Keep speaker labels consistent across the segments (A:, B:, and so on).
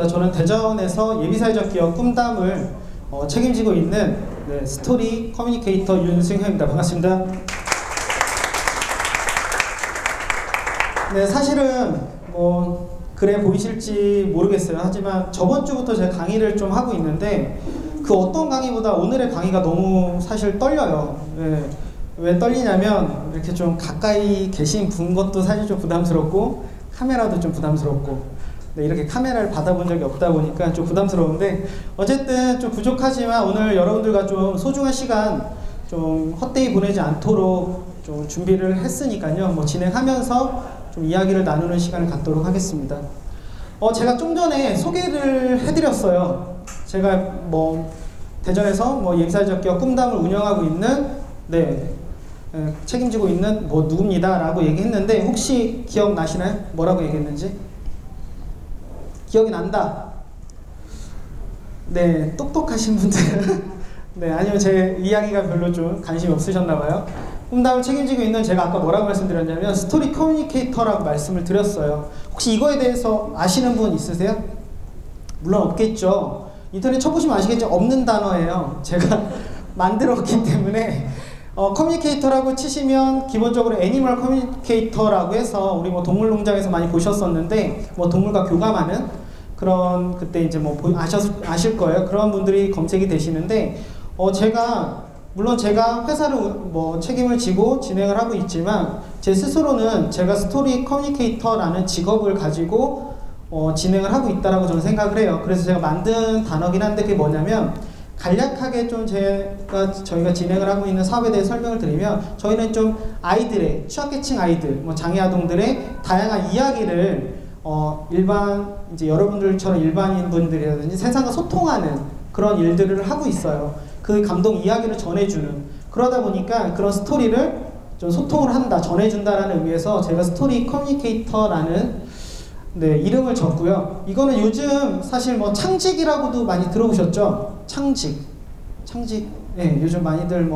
A: 저는 대전에서 예비사회적 기업 꿈담을 책임지고 있는 스토리 커뮤니케이터 윤승현입니다. 반갑습니다. 네, 사실은 그래 보이실지 모르겠어요. 하지만 저번 주부터 제가 강의를 좀 하고 있는데 그 어떤 강의보다 오늘의 강의가 너무 사실 떨려요. 네, 왜 떨리냐면 이렇게 좀 가까이 계신 분 것도 사실 좀 부담스럽고 카메라도 좀 부담스럽고 네, 이렇게 카메라를 받아본 적이 없다 보니까 좀 부담스러운데 어쨌든 좀 부족하지만 오늘 여러분들과 좀 소중한 시간 좀 헛되이 보내지 않도록 좀 준비를 했으니까요. 진행하면서 좀 이야기를 나누는 시간을 갖도록 하겠습니다. 제가 좀 전에 소개를 해드렸어요. 제가 대전에서 예비사회적 기업 꿈담을 운영하고 있는 책임지고 있는 누굽니다 라고 얘기했는데 혹시 기억나시나요? 뭐라고 얘기했는지? 기억이 난다. 네, 똑똑하신 분들은 네, 아니면 제 이야기가 별로 좀 관심이 없으셨나봐요. 꿈담을 책임지고 있는 제가 아까 뭐라고 말씀드렸냐면 스토리 커뮤니케이터라고 말씀을 드렸어요. 혹시 이거에 대해서 아시는 분 있으세요? 물론 없겠죠. 인터넷 쳐보시면 아시겠죠? 없는 단어예요. 제가 만들었기 때문에 커뮤니케이터라고 치시면 기본적으로 애니멀 커뮤니케이터라고 해서 우리 동물농장에서 많이 보셨었는데 동물과 교감하는 그런 그때 이제 아실 거예요. 그런 분들이 검색이 되시는데 물론 제가 회사를 책임을 지고 진행을 하고 있지만 제 스스로는 제가 스토리 커뮤니케이터라는 직업을 가지고 진행을 하고 있다라고 저는 생각을 해요. 그래서 제가 만든 단어긴 한데 그게 뭐냐면 간략하게 좀 저희가 진행을 하고 있는 사업에 대해 설명을 드리면 저희는 좀 아이들의 취약계층 아이들, 장애 아동들의 다양한 이야기를 이제 여러분들처럼 일반인 분들이라든지 세상과 소통하는 그런 일들을 하고 있어요. 그 감동 이야기를 전해주는 그러다 보니까 그런 스토리를 좀 소통을 한다, 전해준다라는 의미에서 제가 스토리 커뮤니케이터라는 이름을 줬고요. 이거는 요즘 사실 창직이라고도 많이 들어보셨죠? 창직. 네, 요즘 많이들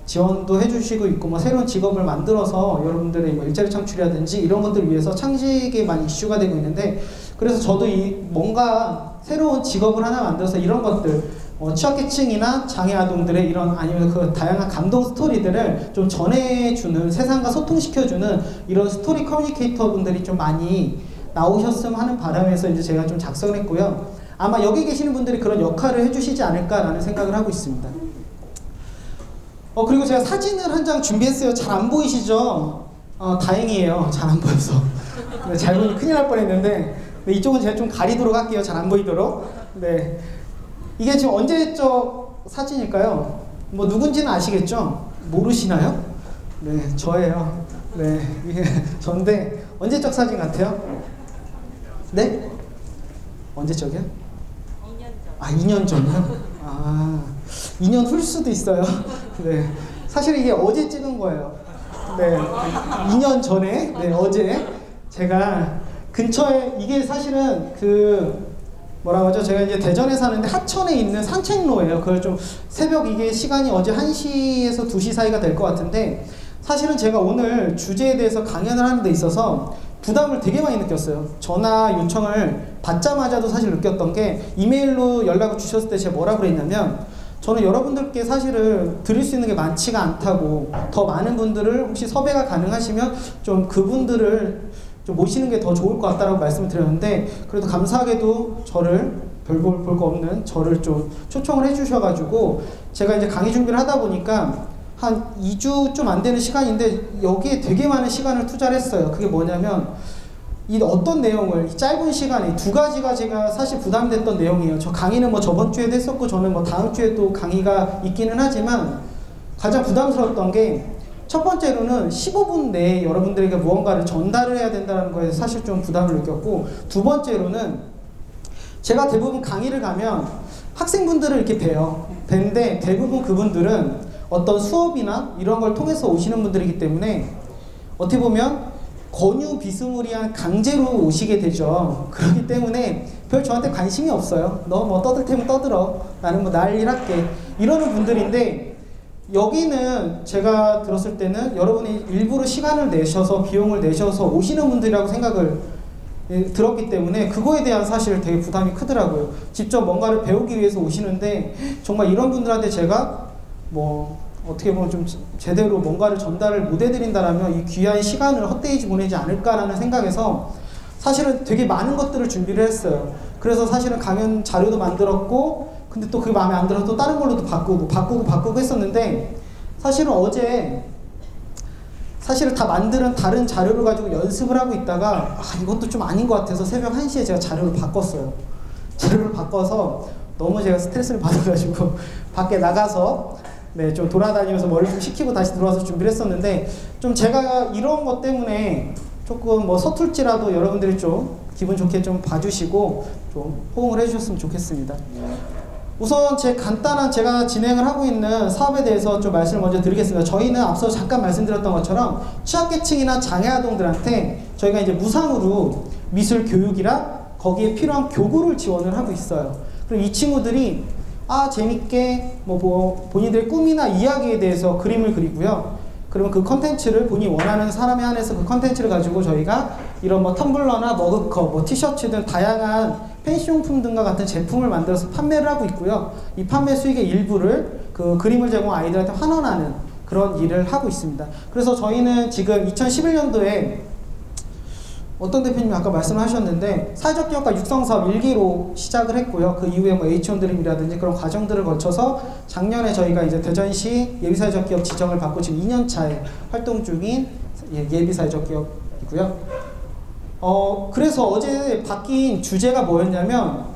A: 지원도 해주시고 있고 새로운 직업을 만들어서 여러분들의 일자리 창출이라든지 이런 것들을 위해서 창직이 많이 이슈가 되고 있는데 그래서 저도 뭔가 새로운 직업을 하나 만들어서 이런 것들 취약계층이나 장애 아동들의 이런 아니면 그 다양한 감동 스토리들을 좀 전해주는 세상과 소통시켜주는 이런 스토리 커뮤니케이터 분들이 좀 많이 나오셨으면 하는 바람에서 이제 제가 좀 작성을 했고요. 아마 여기 계시는 분들이 그런 역할을 해주시지 않을까라는 생각을 하고 있습니다. 그리고 제가 사진을 한 장 준비했어요. 잘 안 보이시죠? 다행이에요. 잘 안 보여서. 네, 잘 보니 큰일 날 뻔했는데 이쪽은 제가 좀 가리도록 할게요. 잘 안 보이도록. 네, 이게 지금 언제적 사진일까요? 누군지는 아시겠죠? 모르시나요? 네, 저예요. 네, 이게 전데 언제적 사진 같아요? 네? 언제적이요? 2년 전. 2년 전이요? 2년 훌 수도 있어요. 네. 사실 이게 어제 찍은 거예요. 네. 2년 전에, 어제 제가 근처에 이게 사실은 뭐라고 하죠? 제가 이제 대전에 사는데 하천에 있는 산책로예요. 그걸 좀 새벽 이게 시간이 어제 1시에서 2시 사이가 될 것 같은데 사실은 제가 오늘 주제에 대해서 강연을 하는 데 있어서 부담을 되게 많이 느꼈어요. 전화 요청을 받자마자도 사실 느꼈던 게 이메일로 연락을 주셨을 때 제가 뭐라고 그랬냐면 저는 여러분들께 사실은 드릴 수 있는 게 많지가 않다고 더 많은 분들을 혹시 섭외가 가능하시면 좀 그분들을 좀 모시는 게 더 좋을 것 같다라고 말씀을 드렸는데 그래도 감사하게도 저를 별 볼 거 없는 저를 좀 초청을 해주셔가지고 제가 이제 강의 준비를 하다 보니까 한 2주 좀 안 되는 시간인데 여기에 되게 많은 시간을 투자를 했어요. 그게 뭐냐면 이 어떤 내용을 이 짧은 시간에 2가지가 제가 사실 부담됐던 내용이에요. 저 강의는 저번 주에도 했었고 저는 다음 주에도 강의가 있기는 하지만 가장 부담스러웠던 게 첫 번째로는 15분 내에 여러분들에게 무언가를 전달을 해야 된다는 거에 사실 좀 부담을 느꼈고 두 번째로는 제가 대부분 강의를 가면 학생분들을 이렇게 뵈는데 대부분 그분들은 어떤 수업이나 이런 걸 통해서 오시는 분들이기 때문에 어떻게 보면 권유 비스무리한 강제로 오시게 되죠. 그렇기 때문에 별 저한테 관심이 없어요. 너 떠들 테면 떠들어. 나는 난리를 할게. 이러는 분들인데 여기는 제가 들었을 때는 여러분이 일부러 시간을 내셔서 비용을 내셔서 오시는 분들이라고 생각을 들었기 때문에 그거에 대한 사실 되게 부담이 크더라고요. 직접 뭔가를 배우기 위해서 오시는데 정말 이런 분들한테 제가 뭐 어떻게 보면 좀 제대로 뭔가를 전달을 못 해드린다라면 이 귀한 시간을 헛되이 보내지 않을까라는 생각에서 사실은 되게 많은 것들을 준비를 했어요. 그래서 사실은 강연 자료도 만들었고, 근데 또 그게 마음에 안 들어서 또 다른 걸로도 바꾸고 했었는데, 사실은 어제 사실은 다 만드는 다른 자료를 가지고 연습을 하고 있다가 이것도 좀 아닌 것 같아서 새벽 1시에 제가 자료를 바꿨어요. 자료를 바꿔서 너무 제가 스트레스를 받아가지고 밖에 나가서 네, 좀 돌아다니면서 머리 좀 식히고 다시 들어와서 준비를 했었는데, 좀 제가 이런 것 때문에 조금 뭐 서툴지라도 여러분들이 좀 기분 좋게 좀 봐주시고 좀 호응을 해주셨으면 좋겠습니다. 우선 제가 진행을 하고 있는 사업에 대해서 좀 말씀을 먼저 드리겠습니다. 저희는 앞서 잠깐 말씀드렸던 것처럼 취약계층이나 장애아동들한테 저희가 이제 무상으로 미술 교육이랑 거기에 필요한 교구를 지원을 하고 있어요. 그럼 이 친구들이 재밌게 뭐 본인들의 꿈이나 이야기에 대해서 그림을 그리고요. 그러면 그 컨텐츠를 본인이 원하는 사람에 한해서 그 컨텐츠를 가지고 저희가 이런 뭐 텀블러나 머그컵, 뭐 티셔츠 등 다양한 펜시용품 등과 같은 제품을 만들어서 판매를 하고 있고요. 이 판매 수익의 일부를 그 그림을 제공한 아이들한테 환원하는 그런 일을 하고 있습니다. 그래서 저희는 지금 2011년도에 어떤 대표님이 아까 말씀하셨는데 사회적 기업가 육성사업 1기로 시작을 했고요. 그 이후에 뭐 H1 드림이라든지 그런 과정들을 거쳐서 작년에 저희가 이제 대전시 예비사회적 기업 지정을 받고 지금 2년 차에 활동 중인 예비사회적 기업이고요. 그래서 어제 바뀐 주제가 뭐였냐면,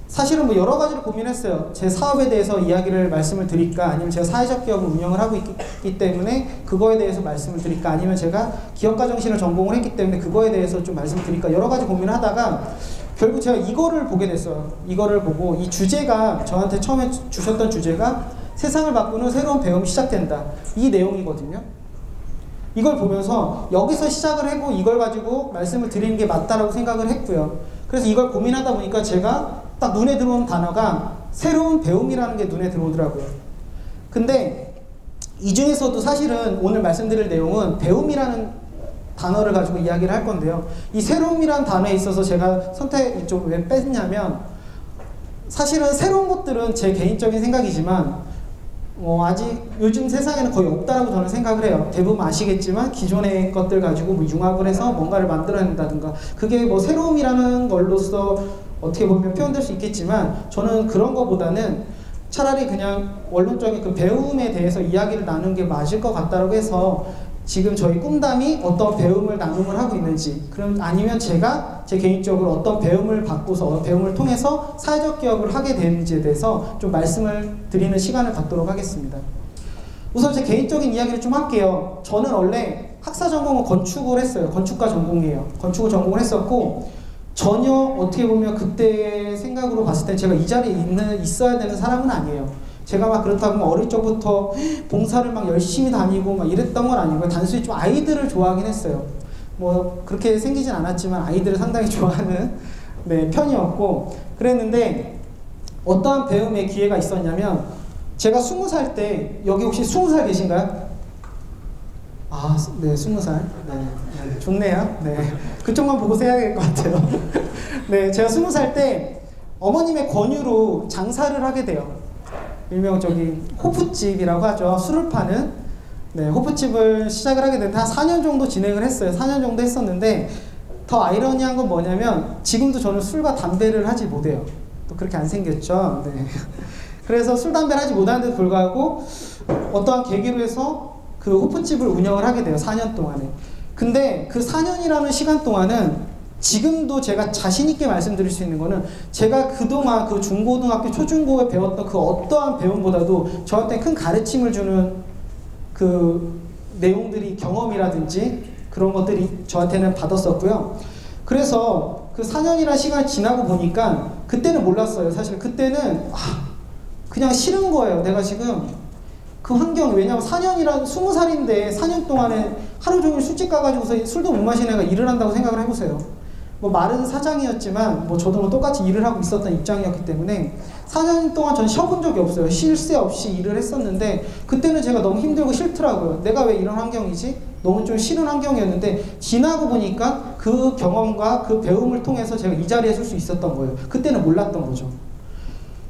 A: 사실은 뭐 여러 가지를 고민했어요. 제 사업에 대해서 이야기를 말씀을 드릴까, 아니면 제가 사회적 기업을 운영을 하고 있기 때문에 그거에 대해서 말씀을 드릴까, 아니면 제가 기업가 정신을 전공을 했기 때문에 그거에 대해서 좀 말씀을 드릴까, 여러 가지 고민을 하다가 결국 제가 이거를 보게 됐어요. 이거를 보고 이 주제가, 저한테 처음에 주셨던 주제가 세상을 바꾸는 새로운 배움이 시작된다, 이 내용이거든요. 이걸 보면서 여기서 시작을 하고 이걸 가지고 말씀을 드리는 게 맞다라고 생각을 했고요. 그래서 이걸 고민하다 보니까 제가 딱 눈에 들어온 단어가 새로운 배움이라는 게 눈에 들어오더라고요. 근데 이 중에서도 사실은 오늘 말씀드릴 내용은 배움이라는 단어를 가지고 이야기를 할 건데요. 이 새로움이라는 단어에 있어서 제가 선택 좀 왜 뺐냐면, 사실은 새로운 것들은 제 개인적인 생각이지만 아직 요즘 세상에는 거의 없다라고 저는 생각을 해요. 대부분 아시겠지만 기존의 것들 가지고 뭐 융합을 해서 뭔가를 만들어낸다든가, 그게 뭐 새로움이라는 걸로서 어떻게 보면 표현될 수 있겠지만, 저는 그런 것보다는 차라리 그냥 원론적인 그 배움에 대해서 이야기를 나누는 게 맞을 것 같다고 해서 지금 저희 꿈담이 어떤 배움을 나눔을 하고 있는지, 그럼 아니면 제가 제 개인적으로 어떤 배움을 받고서 배움을 통해서 사회적 기업을 하게 되는지에 대해서 좀 말씀을 드리는 시간을 갖도록 하겠습니다. 우선 제 개인적인 이야기를 좀 할게요. 저는 원래 학사 전공은 건축을 했어요. 건축과 전공이에요. 건축을 전공을 했었고, 전혀 어떻게 보면 그때 생각으로 봤을 때 제가 이 자리에 있어야 되는 사람은 아니에요. 제가 막 그렇다고 어릴 적부터 봉사를 막 열심히 다니고 막 이랬던 건 아니고요. 단순히 좀 아이들을 좋아하긴 했어요. 뭐 그렇게 생기진 않았지만 아이들을 상당히 좋아하는 편이었고 그랬는데, 어떠한 배움의 기회가 있었냐면, 제가 20살 때, 여기 혹시 20살 계신가요? 네, 20살. 네, 좋네요. 네, 그쪽만 보고 세야 될 것 같아요. 네, 제가 20살 때 어머님의 권유로 장사를 하게 돼요. 일명 저기 호프집이라고 하죠. 술을 파는 호프집을 시작을 하게 됐는데 한 4년 정도 진행을 했어요. 4년 정도 했었는데, 더 아이러니한 건 뭐냐면 지금도 저는 술과 담배를 하지 못해요. 또 그렇게 안 생겼죠. 네. 그래서 술, 담배를 하지 못하는데도 불구하고 어떠한 계기로 해서 그 호프집을 운영을 하게 돼요. 4년 동안에. 근데 그 4년이라는 시간 동안은 지금도 제가 자신있게 말씀드릴 수 있는 거는, 제가 그동안 그 중고등학교, 초중고에 배웠던 그 어떠한 배움보다도 저한테 큰 가르침을 주는 그 내용들이, 경험이라든지 그런 것들이 저한테는 받았었고요. 그래서 그 4년이라는 시간이 지나고 보니까 그때는 몰랐어요. 사실 그때는 그냥 싫은 거예요. 내가 지금 그 환경, 왜냐면 4년이란 20살인데 4년 동안에 하루 종일 술집 가가지고서 술도 못 마시는 애가 일을 한다고 생각을 해보세요. 뭐 말은 사장이었지만 뭐 저도 뭐 똑같이 일을 하고 있었던 입장이었기 때문에 4년 동안 전 쉬어본 적이 없어요. 쉴 새 없이 일을 했었는데 그때는 제가 너무 힘들고 싫더라고요. 내가 왜 이런 환경이지? 너무 좀 싫은 환경이었는데 지나고 보니까 그 경험과 그 배움을 통해서 제가 이 자리에 설 수 있었던 거예요. 그때는 몰랐던 거죠.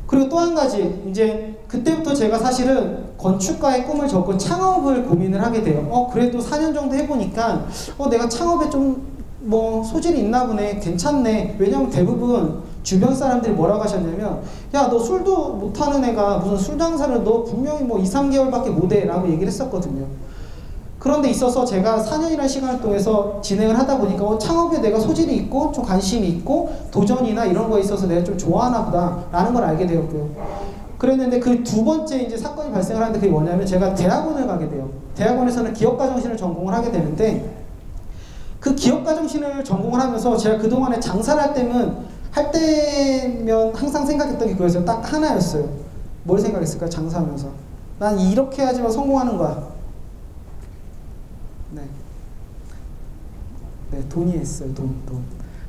A: 그리고 또 한 가지, 이제 그때부터 제가 사실은 건축가의 꿈을 접고 창업을 고민을 하게 돼요. 그래도 4년 정도 해보니까 내가 창업에 좀 뭐 소질이 있나 보네, 괜찮네. 왜냐면 대부분 주변 사람들이 뭐라고 하셨냐면, 야, 너 술도 못하는 애가 무슨 술 장사를 너 분명히 뭐 2, 3개월밖에 못해 라고 얘기를 했었거든요. 그런데 있어서 제가 4년이라는 시간을 통해서 진행을 하다 보니까 창업에 내가 소질이 있고 좀 관심이 있고 도전이나 이런 거에 있어서 내가 좀 좋아하나 보다 라는 걸 알게 되었고요. 그랬는데 그 두 번째 이제 사건이 발생을 하는데 그게 뭐냐면 제가 대학원을 가게 돼요. 대학원에서는 기업가정신을 전공을 하게 되는데 그 기업가정신을 전공을 하면서 제가 그동안에 장사를 할 때면 항상 생각했던 게 그거였어요. 딱 하나였어요. 뭘 생각했을까요? 장사하면서. 난 이렇게 해야지만 성공하는 거야. 네, 돈이 있어요.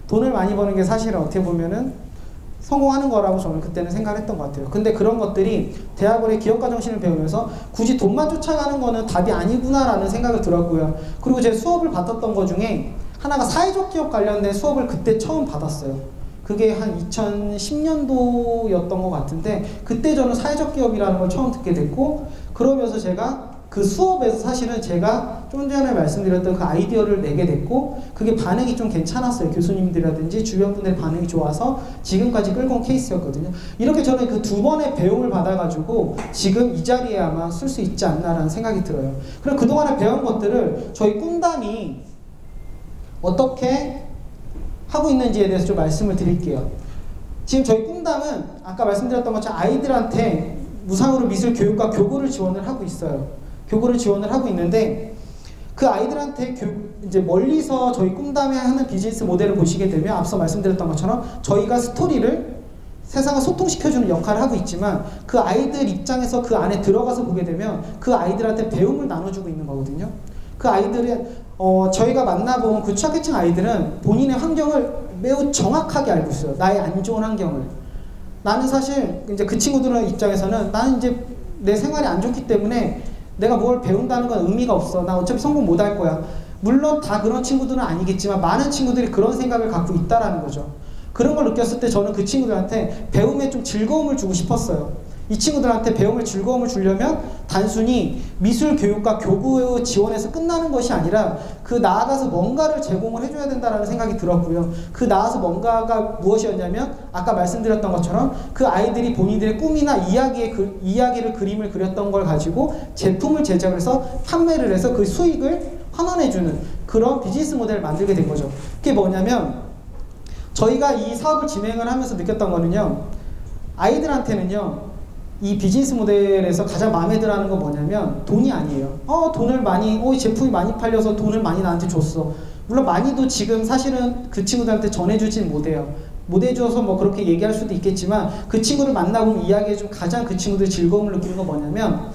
A: 돈을 많이 버는 게 사실은 어떻게 보면은 성공하는 거라고 저는 그때는 생각했던 것 같아요. 근데 그런 것들이 대학원의 기업가 정신을 배우면서 굳이 돈만 쫓아가는 거는 답이 아니구나라는 생각이 들었고요. 그리고 제 수업을 받았던 것 중에 하나가 사회적 기업 관련된 수업을 그때 처음 받았어요. 그게 한 2010년도였던 것 같은데 그때 저는 사회적 기업이라는 걸 처음 듣게 됐고 그러면서 제가 그 수업에서 사실은 제가 좀 전에 말씀드렸던 그 아이디어를 내게 됐고 그게 반응이 좀 괜찮았어요. 교수님들이라든지 주변 분들의 반응이 좋아서 지금까지 끌고 온 케이스였거든요. 이렇게 저는 그 두 번의 배움을 받아가지고 지금 이 자리에 아마 쓸 수 있지 않나라는 생각이 들어요. 그리고 그동안에 배운 것들을 저희 꿈담이 어떻게 하고 있는지에 대해서 좀 말씀을 드릴게요. 지금 저희 꿈담은 아까 말씀드렸던 것처럼 아이들한테 무상으로 미술 교육과 교구를 지원을 하고 있어요. 교구를 지원을 하고 있는데 그 아이들한테 이제 멀리서 저희 꿈담에 하는 비즈니스 모델을 보시게 되면 앞서 말씀드렸던 것처럼 저희가 스토리를 세상을 소통시켜주는 역할을 하고 있지만 그 아이들 입장에서 그 안에 들어가서 보게 되면 그 아이들한테 배움을 나눠주고 있는 거거든요. 그 아이들은 저희가 만나본 그 취약계층 아이들은 본인의 환경을 매우 정확하게 알고 있어요. 나의 안 좋은 환경을. 나는 사실 이제 그 친구들의 입장에서는 나는 이제 내 생활이 안 좋기 때문에 내가 뭘 배운다는 건 의미가 없어. 나 어차피 성공 못 할 거야. 물론 다 그런 친구들은 아니겠지만 많은 친구들이 그런 생각을 갖고 있다라는 거죠. 그런 걸 느꼈을 때 저는 그 친구들한테 배움에 좀 즐거움을 주고 싶었어요. 이 친구들한테 배움을 즐거움을 주려면 단순히 미술 교육과 교구 지원에서 끝나는 것이 아니라 그 나아가서 뭔가를 제공을 해줘야 된다는 생각이 들었고요. 그 나아서 뭔가가 무엇이었냐면 아까 말씀드렸던 것처럼 그 아이들이 본인들의 꿈이나 이야기를 그림을 그렸던 걸 가지고 제품을 제작을 해서 판매를 해서 그 수익을 환원해주는 그런 비즈니스 모델을 만들게 된 거죠. 그게 뭐냐면 저희가 이 사업을 진행을 하면서 느꼈던 거는요. 아이들한테는요. 이 비즈니스 모델에서 가장 마음에 들어 하는 건 뭐냐면 돈이 아니에요. 돈을 많이, 제품이 많이 팔려서 돈을 많이 나한테 줬어. 물론 많이도 지금 사실은 그 친구들한테 전해주진 못해요. 못해줘서 뭐 그렇게 얘기할 수도 있겠지만 그 친구를 만나보면 이야기해주면 가장 그 친구들이 즐거움을 느끼는 건 뭐냐면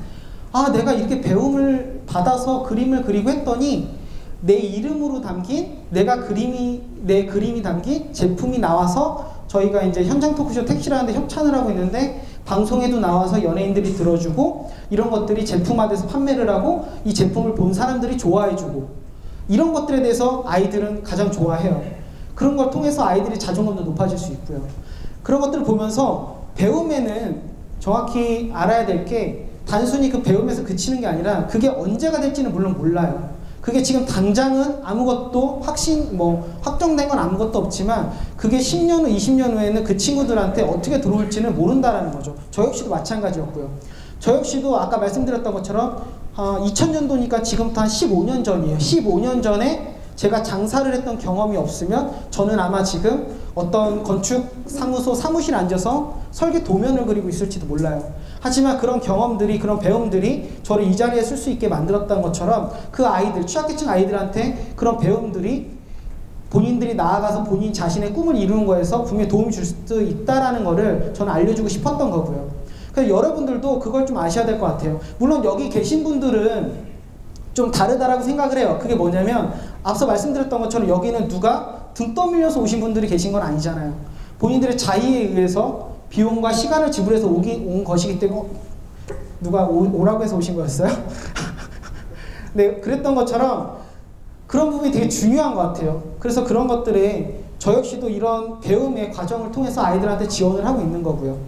A: 내가 이렇게 배움을 받아서 그림을 그리고 했더니 내 이름으로 담긴 내 그림이 담긴 제품이 나와서 저희가 이제 현장 토크쇼 택시라는 데 협찬을 하고 있는데 방송에도 나와서 연예인들이 들어주고 이런 것들이 제품화돼서 판매를 하고 이 제품을 본 사람들이 좋아해주고 이런 것들에 대해서 아이들은 가장 좋아해요. 그런 걸 통해서 아이들이 자존감도 높아질 수 있고요. 그런 것들을 보면서 배움에는 정확히 알아야 될 게 단순히 그 배움에서 그치는 게 아니라 그게 언제가 될지는 물론 몰라요. 그게 지금 당장은 아무것도 확정된 건 아무것도 없지만 그게 10년 후, 20년 후에는 그 친구들한테 어떻게 들어올지는 모른다라는 거죠. 저 역시도 마찬가지였고요. 저 역시도 아까 말씀드렸던 것처럼 2000년도니까 지금부터 한 15년 전이에요. 15년 전에 제가 장사를 했던 경험이 없으면 저는 아마 지금 어떤 건축사무소 사무실에 앉아서 설계 도면을 그리고 있을지도 몰라요. 하지만 그런 경험들이, 그런 배움들이 저를 이 자리에 쓸 수 있게 만들었던 것처럼 그 아이들, 취약계층 아이들한테 그런 배움들이 본인들이 나아가서 본인 자신의 꿈을 이루는 거에서 분명히 도움이 줄 수도 있다라는 거를 저는 알려주고 싶었던 거고요. 그래서 여러분들도 그걸 좀 아셔야 될 것 같아요. 물론 여기 계신 분들은 좀 다르다라고 생각을 해요. 그게 뭐냐면 앞서 말씀드렸던 것처럼 여기는 누가 등 떠밀려서 오신 분들이 계신 건 아니잖아요. 본인들의 자의에 의해서 비용과 시간을 지불해서 온 것이기 때문에 누가 오라고 해서 오신 거였어요? 네, 그랬던 것처럼 그런 부분이 되게 중요한 것 같아요. 그래서 그런 것들에 저 역시도 이런 배움의 과정을 통해서 아이들한테 지원을 하고 있는 거고요.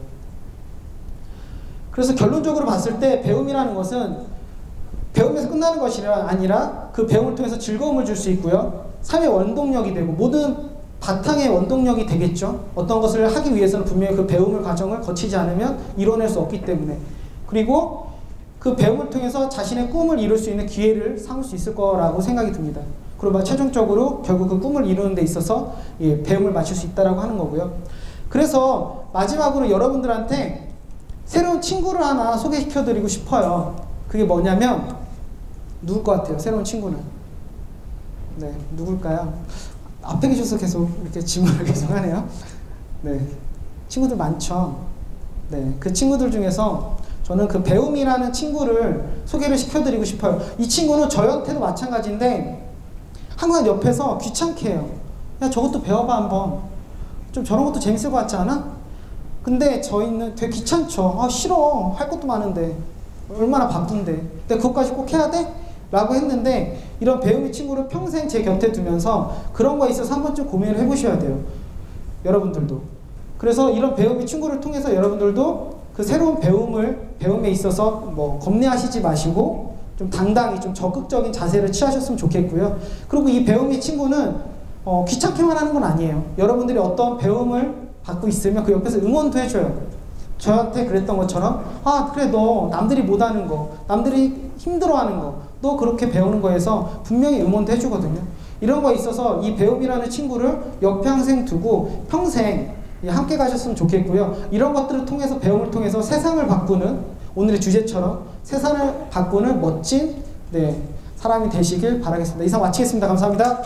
A: 그래서 결론적으로 봤을 때 배움이라는 것은 배움에서 끝나는 것이 아니라 그 배움을 통해서 즐거움을 줄 수 있고요. 삶의 원동력이 되고 모든 바탕의 원동력이 되겠죠. 어떤 것을 하기 위해서는 분명히 그 배움의 과정을 거치지 않으면 이뤄낼 수 없기 때문에. 그리고 그 배움을 통해서 자신의 꿈을 이룰 수 있는 기회를 삼을 수 있을 거라고 생각이 듭니다. 그리고 최종적으로 결국 그 꿈을 이루는 데 있어서 배움을 마칠 수 있다라고 하는 거고요. 그래서 마지막으로 여러분들한테 새로운 친구를 하나 소개시켜드리고 싶어요. 그게 뭐냐면 누굴 것 같아요? 새로운 친구는? 네, 누굴까요? 앞에 계셔서 계속 이렇게 질문을 계속 하네요. 네, 친구들 많죠. 네, 그 친구들 중에서 저는 그 배움이라는 친구를 소개를 시켜드리고 싶어요. 이 친구는 저한테도 마찬가지인데 항상 옆에서 귀찮게 해요. 야, 저것도 배워봐 한번. 좀 저런 것도 재밌을 것 같지 않아? 근데 저희는 되게 귀찮죠. 아, 싫어. 할 것도 많은데. 얼마나 바쁜데. 근데 그것까지 꼭 해야 돼? 라고 했는데 이런 배움의 친구를 평생 제 곁에 두면서 그런 거에 있어서 한 번쯤 고민을 해보셔야 돼요. 여러분들도. 그래서 이런 배움의 친구를 통해서 여러분들도 그 새로운 배움에 있어서 뭐 겁내하시지 마시고 좀 당당히 좀 적극적인 자세를 취하셨으면 좋겠고요. 그리고 이 배움의 친구는 귀찮게만 하는 건 아니에요. 여러분들이 어떤 배움을 받고 있으면 그 옆에서 응원도 해줘요. 저한테 그랬던 것처럼 아 그래 너 남들이 못하는 거 남들이 힘들어하는 거 너 그렇게 배우는 거에서 분명히 응원도 해주거든요. 이런 거에 있어서 이 배움이라는 친구를 역평생 두고 평생 함께 가셨으면 좋겠고요. 이런 것들을 통해서 배움을 통해서 세상을 바꾸는 오늘의 주제처럼 세상을 바꾸는 멋진 사람이 되시길 바라겠습니다. 이상 마치겠습니다. 감사합니다.